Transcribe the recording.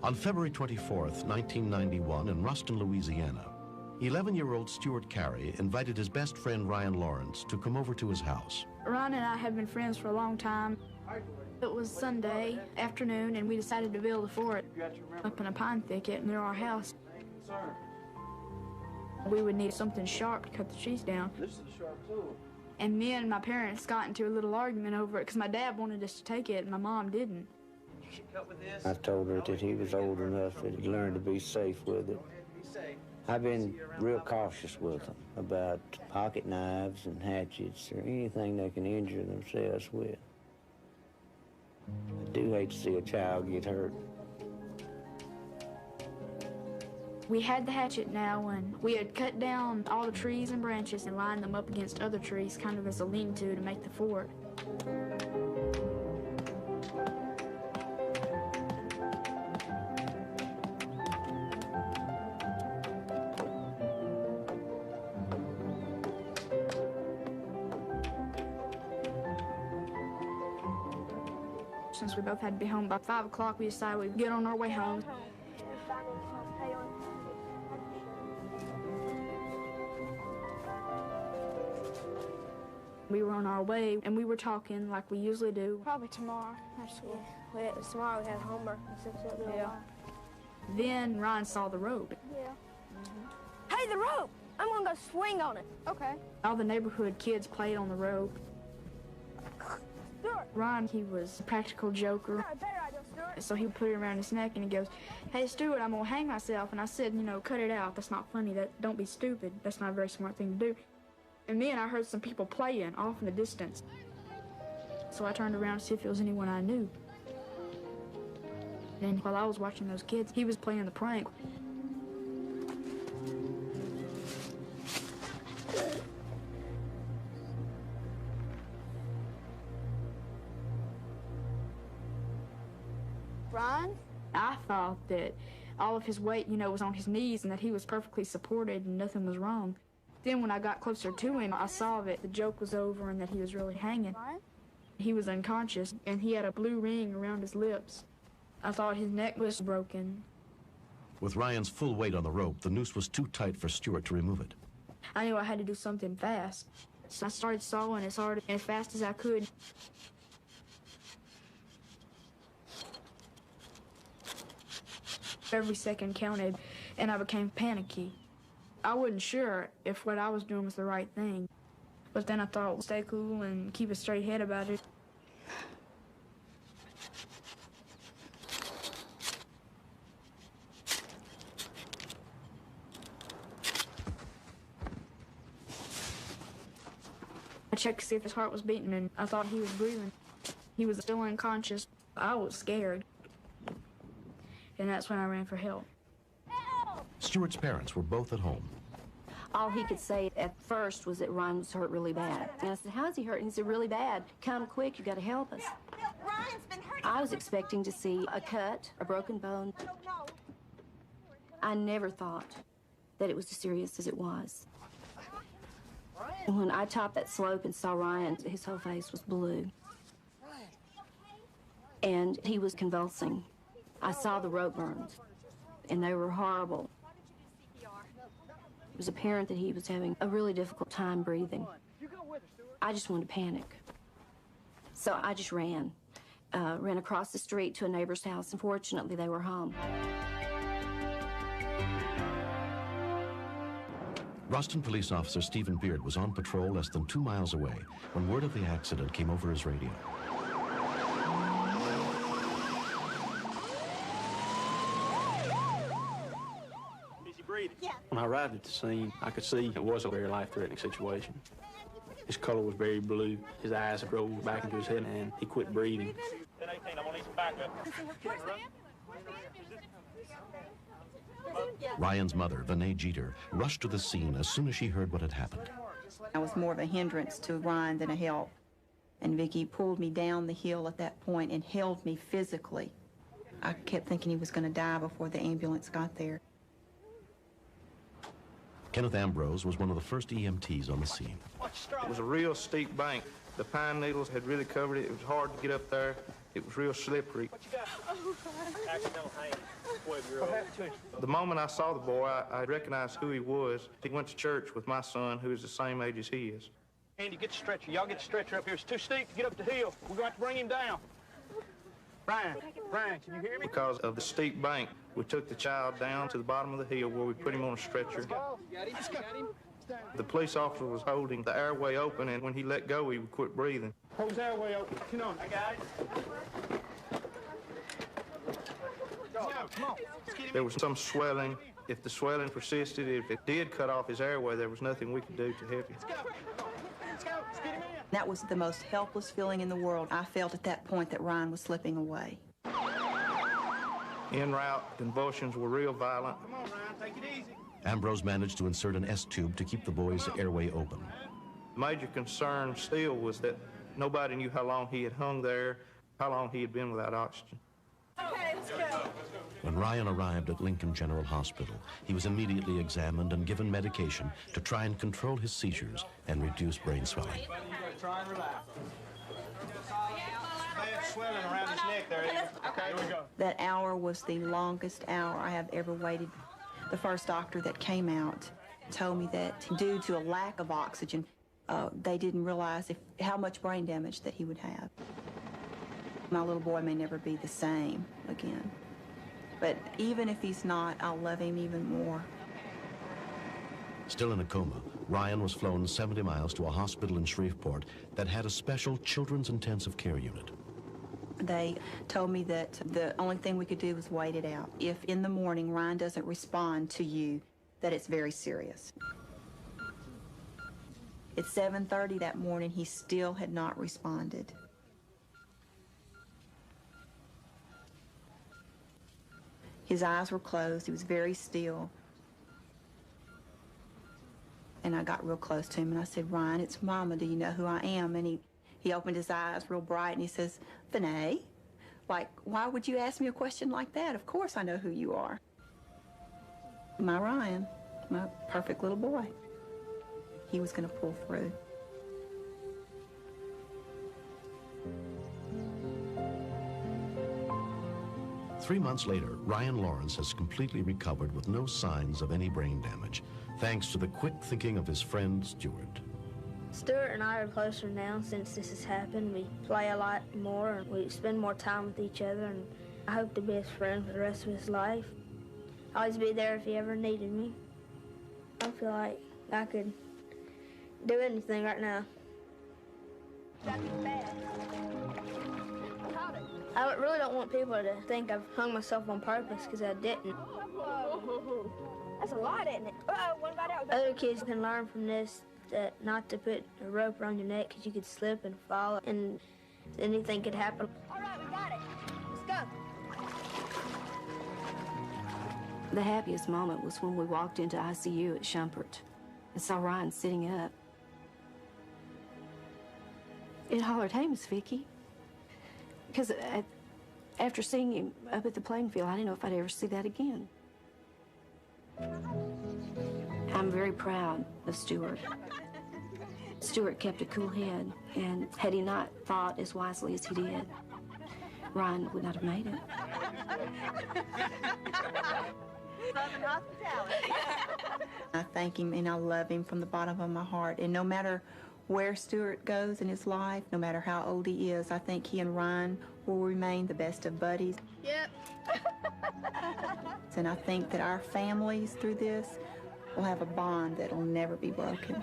On February 24th, 1991, in Ruston, Louisiana, 11-year-old Stuart Carey invited his best friend Ryan Lawrence to come over to his house. Ryan and I have been friends for a long time. It was Sunday afternoon, and we decided to build a fort up in a pine thicket near our house. We would need something sharp to cut the trees down. This is a sharp tool. And me and my parents got into a little argument over it because my dad wanted us to take it and my mom didn't. I told her that he was old enough that he'd learn to be safe with it. I've been real cautious with them about pocket knives and hatchets or anything they can injure themselves with. I do hate to see a child get hurt. We had the hatchet now, and we had cut down all the trees and branches and lined them up against other trees, kind of as a lean-to to make the fort. Since we both had to be home by 5 o'clock, we decided we'd get on our way home. We were on our way, and we were talking like we usually do. Probably tomorrow. Tomorrow we had homework. Yeah. Then Ryan saw the rope. Yeah. Hey, the rope! I'm gonna go swing on it. Okay. All the neighborhood kids played on the rope. Ryan, he was a practical joker. So he put it around his neck and he goes, "Hey, Stuart, I'm gonna hang myself." And I said, "You know, cut it out. That's not funny. Don't be stupid. That's not a very smart thing to do." And me and I heard some people playing off in the distance. So I turned around to see if it was anyone I knew. And while I was watching those kids, he was playing the prank. Ryan? I thought that all of his weight, you know, was on his knees and that he was perfectly supported and nothing was wrong. Then when I got closer to him, I saw that the joke was over and that he was really hanging. He was unconscious, and he had a blue ring around his lips. I thought his neck was broken. With Ryan's full weight on the rope, the noose was too tight for Stuart to remove it. I knew I had to do something fast, so I started sawing as hard and as fast as I could. Every second counted, and I became panicky. I wasn't sure if what I was doing was the right thing, but then I thought, stay cool and keep a straight head about it. I checked to see if his heart was beating, and I thought he was breathing. He was still unconscious. I was scared, and that's when I ran for help. Stuart's parents were both at home. All he could say at first was that Ryan was hurt really bad. And I said, "How's he hurt?" And he said, "Really bad. Come quick, you got to help us." Ryan's been hurt. I was expecting to see a cut, a broken bone. I never thought that it was as serious as it was. And when I topped that slope and saw Ryan, his whole face was blue. And he was convulsing. I saw the rope burns, and they were horrible. It was apparent that he was having a really difficult time breathing. I just wanted to panic. So I just ran across the street to a neighbor's house, and fortunately they were home. Ruston police officer Stephen Beard was on patrol less than 2 miles away when word of the accident came over his radio. When I arrived at the scene, I could see it was a very life-threatening situation. His color was very blue. His eyes rolled back into his head, and he quit breathing. Ryan's mother, Vinay Jeter, rushed to the scene as soon as she heard what had happened. I was more of a hindrance to Ryan than a help. And Vicki pulled me down the hill at that point and held me physically. I kept thinking he was going to die before the ambulance got there. Kenneth Ambrose was one of the first EMTs on the scene. It was a real steep bank The pine needles had really covered it. It was hard to get up there. It was real slippery. What you got? Accidental hang. 12-year-old. The moment I saw the boy, I recognized who he was. He went to church with my son, who is the same age as he is. Andy, get the stretcher. Y'all get the stretcher up here. It's too steep to get up the hill. We're going to have to bring him down. Brian, can you hear me? Because of the steep bank, we took the child down to the bottom of the hill where we put him on a stretcher. Let's go. The police officer was holding the airway open, and when he let go, he would quit breathing. Hold his airway open. Come on. I got it. Come on. There was some swelling. If the swelling persisted, if it did cut off his airway, there was nothing we could do to help him. Let's go. Let's go. Let's get him in. That was the most helpless feeling in the world. I felt at that point that Ryan was slipping away. En route, convulsions were real violent. Come on, Ryan. Take it easy. Ambrose managed to insert an S-tube to keep the boy's airway open. Major concern still was that nobody knew how long he had hung there, how long he had been without oxygen. Okay, let's go. When Ryan arrived at Lincoln General Hospital, he was immediately examined and given medication to try and control his seizures and reduce brain swelling. Try and relax. Bad swelling around his neck there. Okay, here we go. That hour was the longest hour I have ever waited. The first doctor that came out told me that due to a lack of oxygen, they didn't realize how much brain damage that he would have. My little boy may never be the same again. But even if he's not, I'll love him even more. Still in a coma, Ryan was flown 70 miles to a hospital in Shreveport that had a special children's intensive care unit. They told me that the only thing we could do was wait it out. If in the morning Ryan doesn't respond to you, that it's very serious. At 7:30 that morning, he still had not responded. His eyes were closed. He was very still. And I got real close to him and I said, "Ryan, it's Mama. Do you know who I am?" And he opened his eyes real bright and he says, "Vinay, like, why would you ask me a question like that? Of course I know who you are." My Ryan, my perfect little boy. He was going to pull through. Three months later, Ryan Lawrence has completely recovered with no signs of any brain damage, thanks to the quick thinking of his friend Stuart. Stuart and I are closer now since this has happened. We play a lot more and we spend more time with each other, and I hope to be his friend for the rest of his life. I'll always be there if he ever needed me. I feel like I could do anything right now. I really don't want people to think I've hung myself on purpose, because I didn't. That's a lot, isn't it? What about out? Other kids can learn from this that not to put a rope around your neck, because you could slip and fall and anything could happen. All right, we got it. Let's go. The happiest moment was when we walked into ICU at Shumpert and saw Ryan sitting up. It hollered, "Hey, Miss Vicki." Because after seeing him up at the playing field, I didn't know if I'd ever see that again. I'm very proud of Stuart. Stuart kept a cool head, and had he not thought as wisely as he did, Ryan would not have made it. Southern hospitality. I thank him and I love him from the bottom of my heart. And no matter where Stuart goes in his life, no matter how old he is, I think he and Ryan will remain the best of buddies. Yep. And I think that our families through this will have a bond that will never be broken.